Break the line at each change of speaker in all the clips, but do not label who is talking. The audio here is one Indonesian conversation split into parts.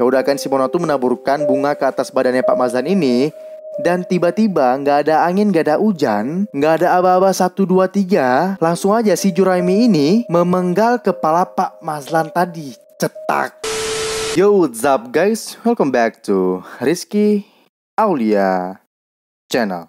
Ya udah kan, si Mona tuh menaburkan bunga ke atas badannya Pak Mazlan ini. Dan tiba-tiba nggak ada angin, nggak ada hujan, nggak ada aba-aba 1, 2, 3. Langsung aja si Juraimi ini memenggal kepala Pak Mazlan tadi. Cetak. Yo, what's up guys? Welcome back to Rizky Aulia Channel.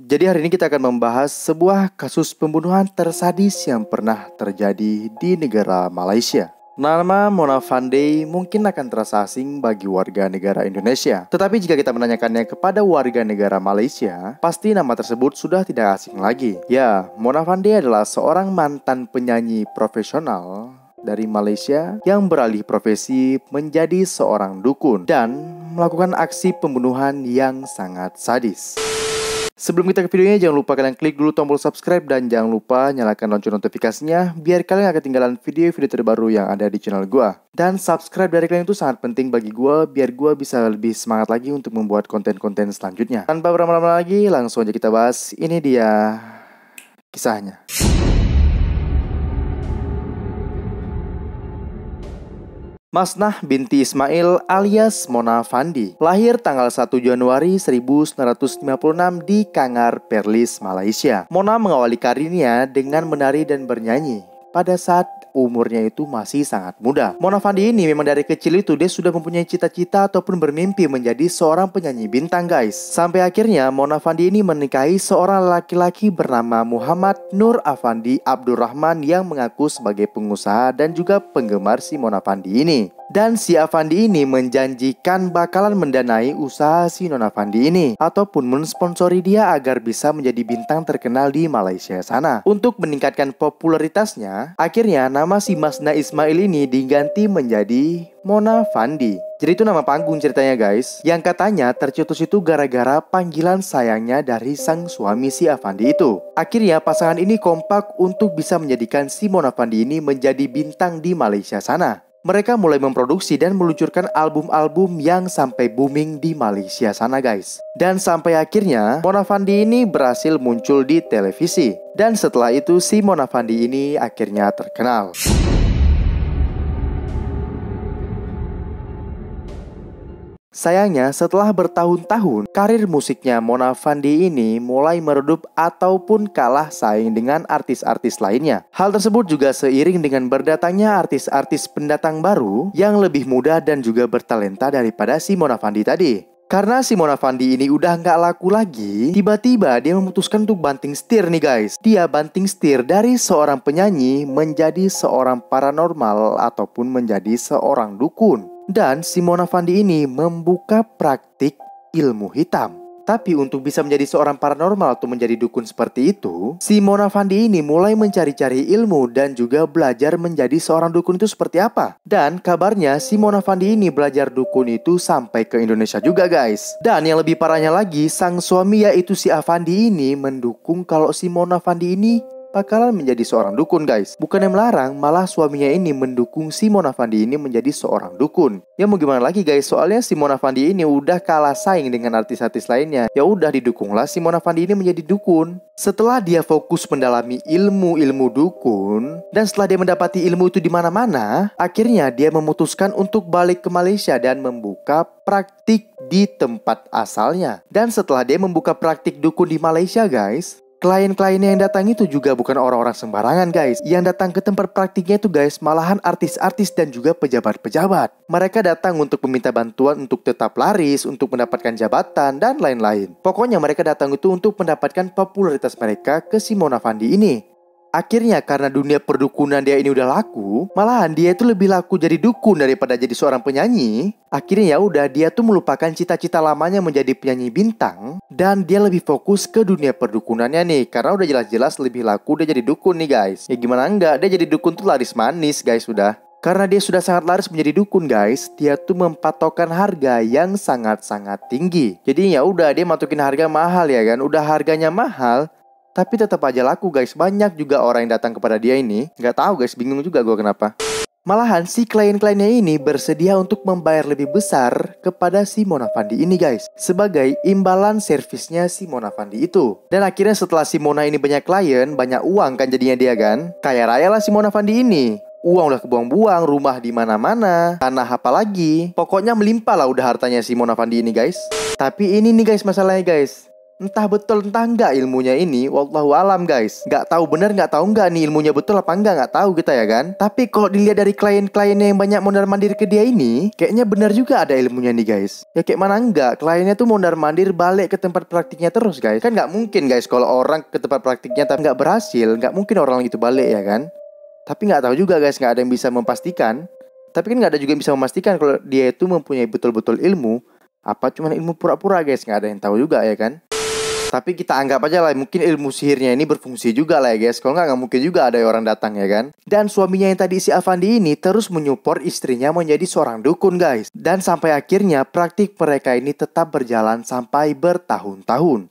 Jadi hari ini kita akan membahas sebuah kasus pembunuhan tersadis yang pernah terjadi di negara Malaysia. Nama Mona Fandey mungkin akan terasa asing bagi warga negara Indonesia. Tetapi jika kita menanyakannya kepada warga negara Malaysia, pasti nama tersebut sudah tidak asing lagi. Ya, Mona Fandey adalah seorang mantan penyanyi profesional dari Malaysia yang beralih profesi menjadi seorang dukun dan melakukan aksi pembunuhan yang sangat sadis. Sebelum kita ke videonya, jangan lupa kalian klik dulu tombol subscribe dan jangan lupa nyalakan lonceng notifikasinya biar kalian gak ketinggalan video-video terbaru yang ada di channel gua. Dan subscribe dari kalian itu sangat penting bagi gua biar gua bisa lebih semangat lagi untuk membuat konten-konten selanjutnya. Tanpa berlama-lama lagi, langsung aja kita bahas. Ini dia kisahnya. Masnah binti Ismail alias Mona Fandey lahir tanggal 1 Januari 1956 di Kangar, Perlis, Malaysia. Mona mengawali karirnya dengan menari dan bernyanyi pada saat umurnya itu masih sangat muda. Mona Fandey ini memang dari kecil itu dia sudah mempunyai cita-cita ataupun bermimpi menjadi seorang penyanyi bintang guys. Sampai akhirnya Mona Fandey ini menikahi seorang laki-laki bernama Muhammad Nur Afandi Abdurrahman yang mengaku sebagai pengusaha dan juga penggemar si Mona Fandey ini. Dan si Afandi ini menjanjikan bakalan mendanai usaha si Nona Fandey ini ataupun mensponsori dia agar bisa menjadi bintang terkenal di Malaysia sana. Untuk meningkatkan popularitasnya, akhirnya nama si Masnah Ismail ini diganti menjadi Mona Fandey. Jadi itu nama panggung ceritanya guys, yang katanya tercetus itu gara-gara panggilan sayangnya dari sang suami si Afandi itu. Akhirnya pasangan ini kompak untuk bisa menjadikan si Mona Fandey ini menjadi bintang di Malaysia sana. Mereka mulai memproduksi dan meluncurkan album-album yang sampai booming di Malaysia sana guys. Dan sampai akhirnya Mona Fandey ini berhasil muncul di televisi. Dan setelah itu si Mona Fandey ini akhirnya terkenal. Sayangnya setelah bertahun-tahun, karir musiknya Mona Fandey ini mulai meredup ataupun kalah saing dengan artis-artis lainnya. Hal tersebut juga seiring dengan berdatangnya artis-artis pendatang baru yang lebih muda dan juga bertalenta daripada si Mona Fandey tadi. Karena si Mona Fandey ini udah nggak laku lagi, tiba-tiba dia memutuskan untuk banting setir nih guys. Dia banting setir dari seorang penyanyi menjadi seorang paranormal ataupun menjadi seorang dukun. Dan si Mona Fandey ini membuka praktik ilmu hitam. Tapi untuk bisa menjadi seorang paranormal atau menjadi dukun seperti itu, si Mona Fandey ini mulai mencari-cari ilmu dan juga belajar menjadi seorang dukun itu seperti apa. Dan kabarnya si Mona Fandey ini belajar dukun itu sampai ke Indonesia juga guys. Dan yang lebih parahnya lagi, sang suami yaitu si Afandi ini mendukung kalau si Mona Fandey ini bakalan menjadi seorang dukun guys. Bukan yang melarang, malah suaminya ini mendukung si Mona Fandey ini menjadi seorang dukun. Ya mau gimana lagi guys, soalnya si Mona Fandey ini udah kalah saing dengan artis-artis lainnya. Ya udah didukunglah si Mona Fandey ini menjadi dukun. Setelah dia fokus mendalami ilmu-ilmu dukun dan setelah dia mendapati ilmu itu di mana-mana, akhirnya dia memutuskan untuk balik ke Malaysia dan membuka praktik di tempat asalnya. Dan setelah dia membuka praktik dukun di Malaysia guys, klien-kliennya yang datang itu juga bukan orang-orang sembarangan guys. Yang datang ke tempat praktiknya itu guys, malahan artis-artis dan juga pejabat-pejabat. Mereka datang untuk meminta bantuan untuk tetap laris, untuk mendapatkan jabatan dan lain-lain. Pokoknya mereka datang itu untuk mendapatkan popularitas mereka ke si Mona Fandey ini. Akhirnya karena dunia perdukunan dia ini udah laku, malahan dia itu lebih laku jadi dukun daripada jadi seorang penyanyi. Akhirnya ya udah dia tuh melupakan cita-cita lamanya menjadi penyanyi bintang dan dia lebih fokus ke dunia perdukunannya nih, karena udah jelas-jelas lebih laku dia jadi dukun nih guys. Ya gimana enggak, dia jadi dukun tuh laris manis guys udah. Karena dia sudah sangat laris menjadi dukun guys, dia tuh mempatokkan harga yang sangat-sangat tinggi. Jadi ya udah dia matokin harga mahal ya kan, udah harganya mahal. Tapi tetap aja laku guys. Banyak juga orang yang datang kepada dia ini. Nggak tahu guys, bingung juga gue kenapa. Malahan si klien-kliennya ini bersedia untuk membayar lebih besar kepada si Mona Fandey ini guys, sebagai imbalan servisnya si Mona Fandey itu. Dan akhirnya setelah si Mona ini banyak klien, banyak uang kan jadinya dia kan. Kaya raya lah si Mona Fandey ini. Uang udah kebuang-buang, rumah di mana-mana, tanah apa lagi. Pokoknya melimpah lah udah hartanya si Mona Fandey ini guys. Tapi ini nih guys masalahnya guys. Entah betul entah enggak ilmunya ini, wallahu alam guys. Nggak tahu bener nggak tahu enggak nih ilmunya betul apa nggak tahu kita ya kan. Tapi kalau dilihat dari klien-kliennya yang banyak mondar-mandir ke dia ini, kayaknya bener juga ada ilmunya nih guys. Ya kayak mana enggak, kliennya tuh mondar-mandir balik ke tempat praktiknya terus guys. Kan nggak mungkin guys kalau orang ke tempat praktiknya tapi nggak berhasil, nggak mungkin orang itu balik ya kan. Tapi nggak tahu juga guys, nggak ada yang bisa memastikan. Tapi kan nggak ada juga yang bisa memastikan kalau dia itu mempunyai betul-betul ilmu, apa cuma ilmu pura-pura guys, nggak ada yang tahu juga ya kan. Tapi kita anggap aja lah, mungkin ilmu sihirnya ini berfungsi juga lah ya guys. Kalau nggak mungkin juga ada orang datang ya kan. Dan suaminya yang tadi si Avandi ini terus menyupport istrinya menjadi seorang dukun guys. Dan sampai akhirnya praktik mereka ini tetap berjalan sampai bertahun-tahun.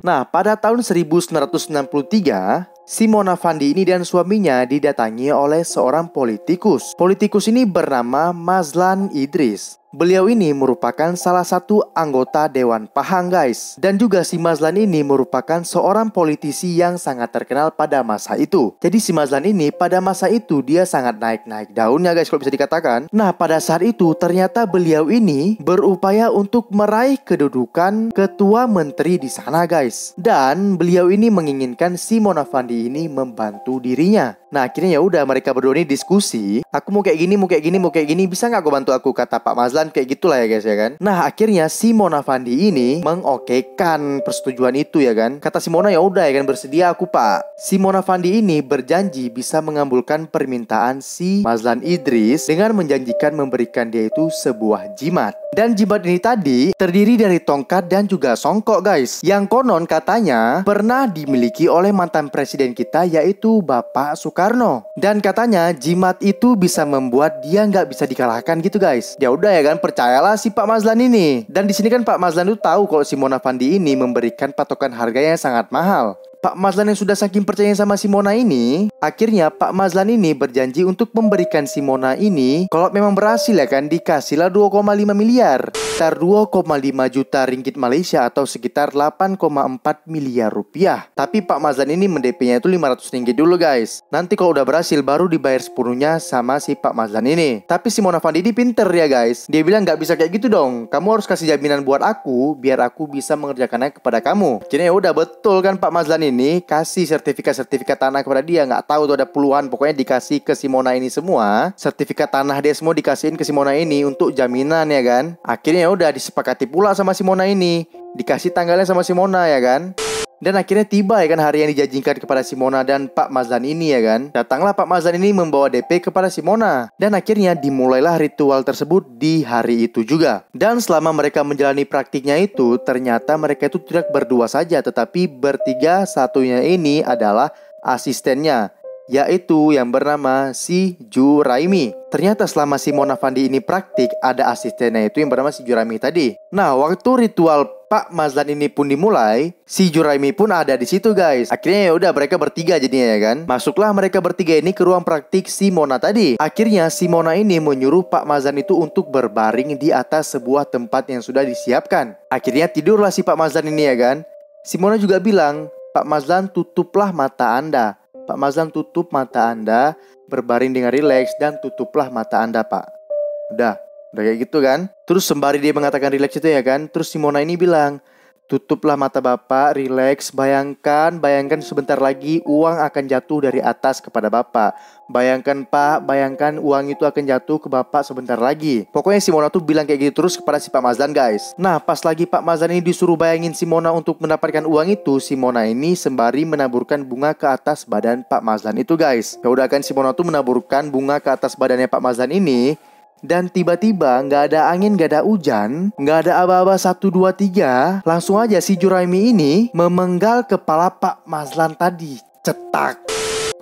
Nah, pada tahun 1963, si Mona Fandey ini dan suaminya didatangi oleh seorang politikus. Politikus ini bernama Mazlan Idris. Beliau ini merupakan salah satu anggota Dewan Pahang guys. Dan juga si Mazlan ini merupakan seorang politisi yang sangat terkenal pada masa itu. Jadi si Mazlan ini pada masa itu dia sangat naik-naik daunnya guys kalau bisa dikatakan. Nah pada saat itu ternyata beliau ini berupaya untuk meraih kedudukan ketua menteri di sana guys. Dan beliau ini menginginkan si Mona Fandey ini membantu dirinya. Nah akhirnya ya udah mereka berdua ini diskusi. Aku mau kayak gini, mau kayak gini, mau kayak gini. Bisa nggak kau bantu aku, kata Pak Mazlan. Kayak gitulah ya guys ya kan. Nah akhirnya si Mona Fandey ini mengokekan persetujuan itu ya kan. Kata si Mona ya udah ya kan, bersedia aku pak. Si Mona Fandey ini berjanji bisa mengabulkan permintaan si Mazlan Idris dengan menjanjikan memberikan dia itu sebuah jimat. Dan jimat ini tadi terdiri dari tongkat dan juga songkok guys, yang konon katanya pernah dimiliki oleh mantan presiden kita yaitu Bapak Soekarno. Dan katanya jimat itu bisa membuat dia nggak bisa dikalahkan gitu guys. Ya udah ya kan, percayalah si Pak Mazlan ini. Dan di sini kan Pak Mazlan itu tahu kalau si Mona Fandey ini memberikan patokan harga yang sangat mahal. Pak Mazlan yang sudah saking percaya sama si Mona ini, akhirnya Pak Mazlan ini berjanji untuk memberikan si Mona ini, kalau memang berhasil ya kan, dikasihlah 2,5 miliar. Sekitar 2,5 juta ringgit Malaysia atau sekitar 8,4 miliar rupiah. Tapi Pak Mazlan ini mendp-nya itu 500 ringgit dulu guys. Nanti kalau udah berhasil baru dibayar sepenuhnya sama si Pak Mazlan ini. Tapi si Mona Fandey ini pinter ya guys. Dia bilang nggak bisa kayak gitu dong. Kamu harus kasih jaminan buat aku biar aku bisa mengerjakannya kepada kamu. Jadi ya udah betul kan Pak Mazlan ini kasih sertifikat tanah kepada dia. Nggak tahu tuh ada puluhan, pokoknya dikasih ke si Mona ini semua. Sertifikat tanah dia semua dikasihin ke si Mona ini untuk jaminan ya kan. Akhirnya ya udah disepakati pula sama si Mona ini. Dikasih tanggalnya sama si Mona ya kan. Dan akhirnya tiba ya kan hari yang dijanjikan kepada si Mona dan Pak Mazlan ini ya kan. Datanglah Pak Mazlan ini membawa DP kepada si Mona. Dan akhirnya dimulailah ritual tersebut di hari itu juga. Dan selama mereka menjalani praktiknya itu, ternyata mereka itu tidak berdua saja, tetapi bertiga. Satunya ini adalah asistennya, yaitu yang bernama si Juraimi. Ternyata selama si Mona Fandey ini praktik, ada asistennya itu yang bernama si Juraimi tadi. Nah, waktu ritual Pak Mazlan ini pun dimulai, si Juraimi pun ada di situ guys. Akhirnya ya udah mereka bertiga jadinya ya kan. Masuklah mereka bertiga ini ke ruang praktik si Mona tadi. Akhirnya si Mona ini menyuruh Pak Mazlan itu untuk berbaring di atas sebuah tempat yang sudah disiapkan. Akhirnya tidurlah si Pak Mazlan ini ya kan. Si Mona juga bilang, Pak Mazlan tutuplah mata Anda. Pak Mazlan tutup mata Anda, berbaring dengan rileks dan tutuplah mata Anda pak. Udah kayak gitu kan. Terus sembari dia mengatakan rileks itu ya kan, terus si Mona ini bilang, tutuplah mata bapak, rileks, bayangkan sebentar lagi uang akan jatuh dari atas kepada bapak. Bayangkan pak, bayangkan uang itu akan jatuh ke bapak sebentar lagi. Pokoknya si Mona tuh bilang kayak gitu terus kepada si Pak Mazlan guys. Nah pas lagi Pak Mazlan ini disuruh bayangin si Mona untuk mendapatkan uang itu, si Mona ini sembari menaburkan bunga ke atas badan Pak Mazlan itu guys. Ya udah kan si Mona tuh menaburkan bunga ke atas badannya Pak Mazlan ini. Dan tiba-tiba nggak ada angin, nggak ada hujan, nggak ada aba-aba 1, 2, 3. Langsung aja si Juraimi ini memenggal kepala Pak Mazlan tadi. Cetak.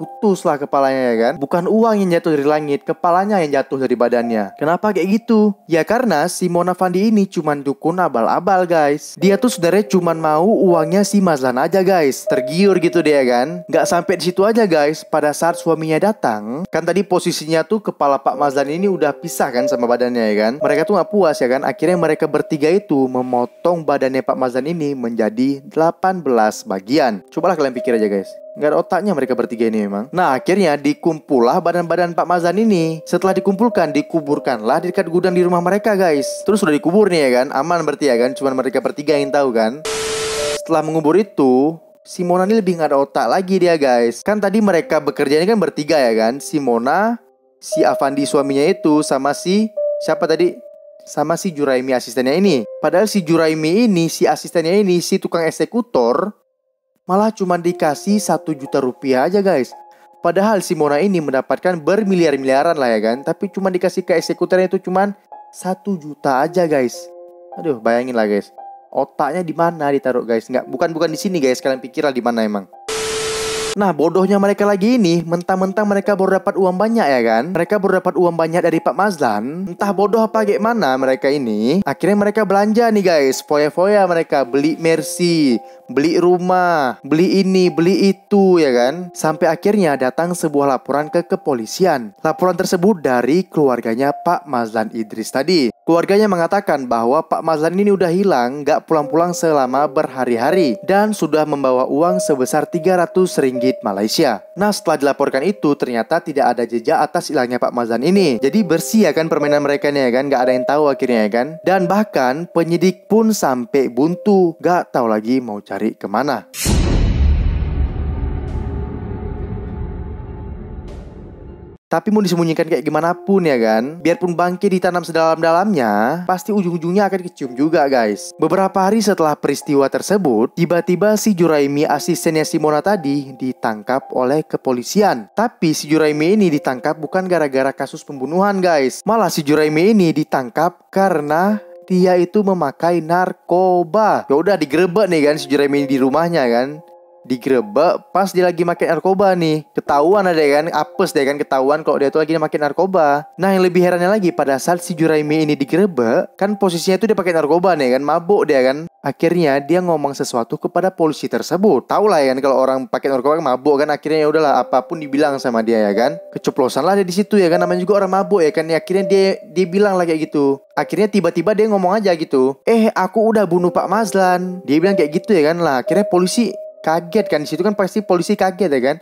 putus lah kepalanya ya kan. Bukan uang yang jatuh dari langit, kepalanya yang jatuh dari badannya. Kenapa kayak gitu? Ya karena si Mona Fandey ini cuman dukun abal-abal guys. Dia tuh sebenarnya cuman mau uangnya si Mazlan aja guys. Tergiur gitu dia kan. Gak sampai di situ aja guys. Pada saat suaminya datang, kan tadi posisinya tuh kepala Pak Mazlan ini udah pisah kan sama badannya ya kan. Mereka tuh gak puas ya kan. Akhirnya mereka bertiga itu memotong badannya Pak Mazlan ini menjadi 18 bagian. Cobalah kalian pikir aja guys. Nggak ada otaknya mereka bertiga ini memang. Nah akhirnya dikumpullah badan-badan Pak Mazlan ini. Setelah dikumpulkan, dikuburkanlah di dekat gudang di rumah mereka guys. Terus sudah dikubur nih ya kan. Aman berarti ya kan. Cuman mereka bertiga yang tahu kan. Setelah mengubur itu, si Mona ini lebih nggak ada otak lagi dia guys. Kan tadi mereka bekerja ini kan bertiga ya kan. Si Mona, si Afandi suaminya itu, sama si siapa tadi? Sama si Juraimi asistennya ini. Padahal si Juraimi ini, si asistennya ini, si tukang eksekutor, malah cuma dikasih 1 juta rupiah aja guys. Padahal si Mona ini mendapatkan bermiliar-miliaran lah ya kan. Tapi cuma dikasih ke eksekutornya itu cuma 1 juta aja guys. Aduh bayangin lah guys. Otaknya di mana ditaruh guys? Bukan di sini guys. Kalian pikirlah di mana emang. Nah bodohnya mereka lagi ini, mentang-mentang mereka baru dapat uang banyak ya kan. Mereka baru dapat uang banyak dari Pak Mazlan. Entah bodoh apa gimana mereka ini. Akhirnya mereka belanja nih guys. Foya-foya mereka beli Mercy, beli rumah, beli ini, beli itu ya kan. Sampai akhirnya datang sebuah laporan ke kepolisian. Laporan tersebut dari keluarganya Pak Mazlan Idris tadi. Keluarganya mengatakan bahwa Pak Mazlan ini udah hilang, gak pulang-pulang selama berhari-hari, dan sudah membawa uang sebesar 300 ringgit Malaysia. Nah setelah dilaporkan itu ternyata tidak ada jejak atas hilangnya Pak Mazlan ini. Jadi bersih ya kan permainan mereka nih ya kan. Gak ada yang tahu akhirnya ya kan. Dan bahkan penyidik pun sampai buntu, gak tahu lagi mau cari kemana. Tapi mau disembunyikan kayak gimana pun ya kan, biarpun bangke ditanam sedalam-dalamnya, pasti ujung-ujungnya akan kecium juga guys. Beberapa hari setelah peristiwa tersebut, tiba-tiba si Juraimi asistennya si Mona tadi ditangkap oleh kepolisian. Tapi si Juraimi ini ditangkap bukan gara-gara kasus pembunuhan guys. Malah si Juraimi ini ditangkap karena dia itu memakai narkoba. Ya udah digerebek nih kan si Juraimi di rumahnya kan. Digerebek pas dia lagi makan narkoba nih. Ketahuan ada kan, apes deh kan, ketahuan kalau dia tuh lagi makan narkoba. Nah yang lebih herannya lagi, pada saat si Juraimi ini digerebek, kan posisinya itu dia pakai narkoba nih kan, mabuk dia kan. Akhirnya dia ngomong sesuatu kepada polisi tersebut. Tahu lah ya kan kalau orang pakai narkoba kan mabuk kan. Akhirnya ya udahlah apapun dibilang sama dia ya kan. Keceplosan lah dia di situ ya kan, namanya juga orang mabuk ya kan. Ya, akhirnya dia bilang lah kayak gitu. Akhirnya tiba-tiba dia ngomong aja gitu, aku udah bunuh Pak Mazlan. Dia bilang kayak gitu ya kan. Lah akhirnya polisi kaget kan, di situ kan pasti polisi kaget ya kan.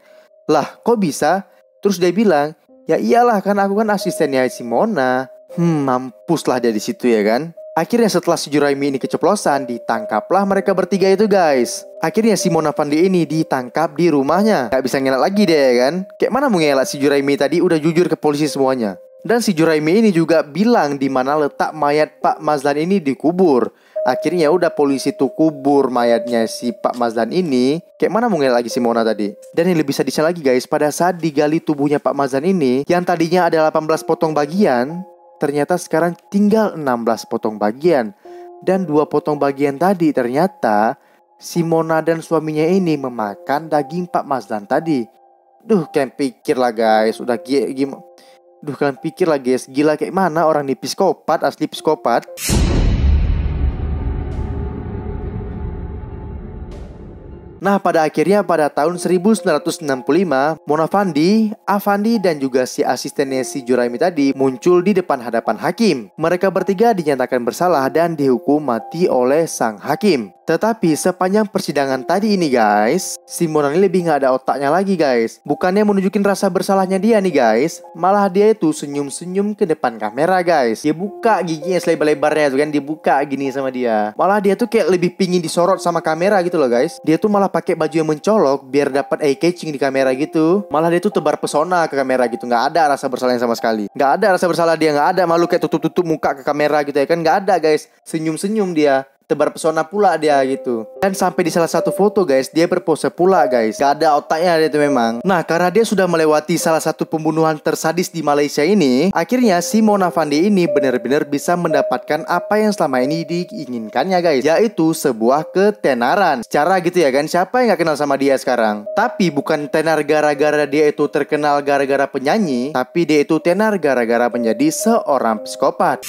Lah kok bisa? Terus dia bilang, ya iyalah kan aku kan asistennya si Mona. Mampus lah dia di situ ya kan. Akhirnya setelah si Juraimi ini keceplosan, ditangkaplah mereka bertiga itu guys. Akhirnya si Mona Fandey ini ditangkap di rumahnya. Gak bisa ngelak lagi deh ya kan. Kayak mana mau ngelak si Juraimi tadi udah jujur ke polisi semuanya. Dan si Juraimi ini juga bilang di mana letak mayat Pak Mazlan ini dikubur. Akhirnya udah polisi tuh kubur mayatnya si Pak Mazlan ini. Kayak mana mungkin lagi si Mona tadi. Dan yang lebih sadisnya lagi guys, pada saat digali tubuhnya Pak Mazlan ini, yang tadinya ada 18 potong bagian, ternyata sekarang tinggal 16 potong bagian. Dan 2 potong bagian tadi ternyata si Mona dan suaminya ini memakan daging Pak Mazlan tadi. Kalian pikir lah guys, udah gimana? Kalian pikir lah guys, gila kayak mana orang nih, psikopat, asli psikopat. Nah pada akhirnya pada tahun 1965 Mona Fandey, Afandi dan juga si asistennya si Juraimi tadi muncul di depan hadapan hakim. Mereka bertiga dinyatakan bersalah dan dihukum mati oleh sang hakim. Tetapi sepanjang persidangan tadi ini guys, si Mona ini lebih gak ada otaknya lagi guys. Bukannya menunjukin rasa bersalahnya dia nih guys, malah dia itu senyum-senyum ke depan kamera guys. Dia buka giginya selebar-lebarnya tuh kan, dibuka gini sama dia. Malah dia tuh kayak lebih pingin disorot sama kamera gitu loh guys. Dia tuh malah pakai baju yang mencolok biar dapat eye catching di kamera gitu. Malah dia tuh tebar pesona ke kamera gitu. Gak ada rasa bersalahnya sama sekali. Gak ada rasa bersalah dia, gak ada malu kayak tutup-tutup muka ke kamera gitu ya kan. Gak ada guys, senyum-senyum dia. tebar pesona pula dia gitu. Dan sampai di salah satu foto guys, dia berpose pula guys. Gak ada otaknya dia itu memang. Nah, karena dia sudah melewati salah satu pembunuhan tersadis di Malaysia ini, akhirnya si Mona Fandey ini benar-benar bisa mendapatkan apa yang selama ini diinginkannya guys, yaitu sebuah ketenaran. Secara gitu ya kan, siapa yang gak kenal sama dia sekarang? Tapi bukan tenar gara-gara dia itu terkenal gara-gara penyanyi, tapi dia itu tenar gara-gara menjadi seorang psikopat.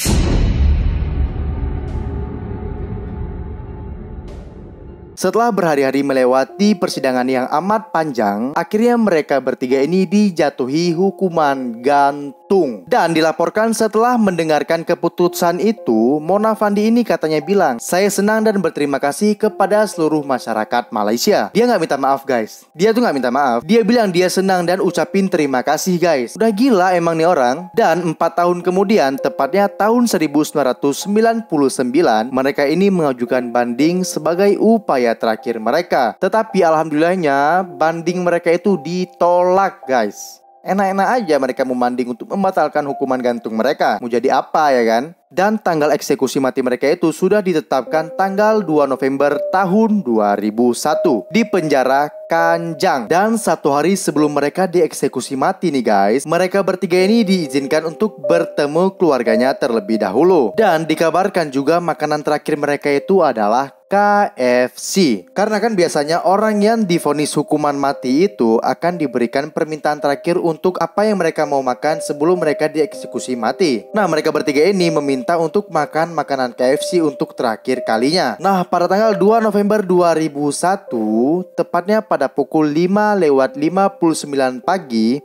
Setelah berhari-hari melewati persidangan yang amat panjang, akhirnya mereka bertiga ini dijatuhi hukuman gantung. Dan dilaporkan setelah mendengarkan keputusan itu, Mona Fandey ini katanya bilang, "Saya senang dan berterima kasih kepada seluruh masyarakat Malaysia." Dia nggak minta maaf guys. Dia tuh nggak minta maaf. Dia bilang dia senang dan ucapin terima kasih guys. Udah gila emang nih orang. Dan 4 tahun kemudian, tepatnya tahun 1999, mereka ini mengajukan banding sebagai upaya terakhir mereka. Tetapi alhamdulillahnya banding mereka itu ditolak guys. Enak-enak aja mereka membanding untuk membatalkan hukuman gantung mereka. Mau jadi apa ya kan? Dan tanggal eksekusi mati mereka itu sudah ditetapkan tanggal 2 November tahun 2001 di penjara Kanjang. Dan 1 hari sebelum mereka dieksekusi mati nih guys, mereka bertiga ini diizinkan untuk bertemu keluarganya terlebih dahulu. Dan dikabarkan juga makanan terakhir mereka itu adalah KFC. Karena kan biasanya orang yang divonis hukuman mati itu akan diberikan permintaan terakhir untuk apa yang mereka mau makan sebelum mereka dieksekusi mati. Nah, mereka bertiga ini meminta untuk makan makanan KFC untuk terakhir kalinya. Nah, pada tanggal 2 November 2001, tepatnya pada pukul 5:59 pagi,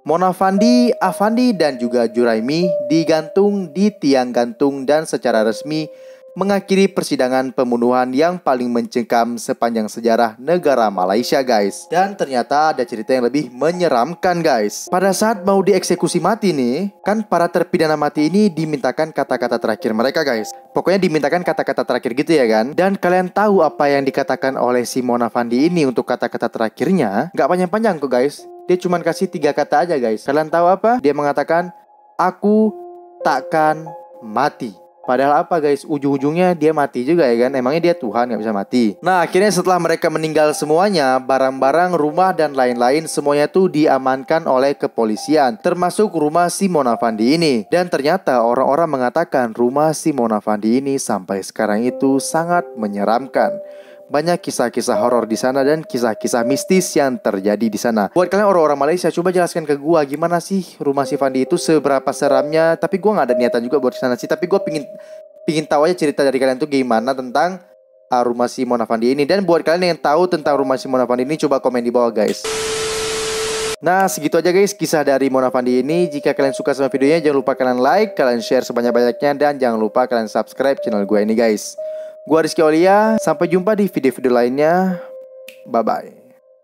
Mona Fandey, Afandi, dan juga Juraimi digantung di tiang gantung dan secara resmi mengakhiri persidangan pembunuhan yang paling mencengkam sepanjang sejarah negara Malaysia guys. Dan ternyata ada cerita yang lebih menyeramkan guys. Pada saat mau dieksekusi mati nih, kan para terpidana mati ini dimintakan kata-kata terakhir mereka guys. Pokoknya dimintakan kata-kata terakhir gitu ya kan. Dan kalian tahu apa yang dikatakan oleh si Mona Fandey ini untuk kata-kata terakhirnya? Gak panjang-panjang kok guys. Dia cuma kasih 3 kata aja guys. Kalian tahu apa? Dia mengatakan, "Aku takkan mati." Padahal apa guys, ujung-ujungnya dia mati juga ya kan. Emangnya dia Tuhan gak bisa mati. Nah, akhirnya setelah mereka meninggal semuanya, barang-barang, rumah, dan lain-lain semuanya tuh diamankan oleh kepolisian, termasuk rumah si Mona Fandey ini. Dan ternyata orang-orang mengatakan rumah si Mona Fandey ini sampai sekarang itu sangat menyeramkan. Banyak kisah-kisah horor di sana dan kisah-kisah mistis yang terjadi di sana. Buat kalian orang-orang Malaysia, coba jelaskan ke gua gimana sih rumah si Fandey itu, seberapa seramnya. Tapi gua nggak ada niatan juga buat kesana sih. Tapi gua pingin tahu aja cerita dari kalian tuh gimana tentang rumah si Mona Fandey ini. Dan buat kalian yang tahu tentang rumah si Mona Fandey ini, coba komen di bawah guys. Nah, segitu aja guys kisah dari Mona Fandey ini. Jika kalian suka sama videonya, jangan lupa kalian like, kalian share sebanyak-banyaknya, dan jangan lupa kalian subscribe channel gue ini guys. Gua Rizky Aulia, sampai jumpa di video-video lainnya. Bye-bye.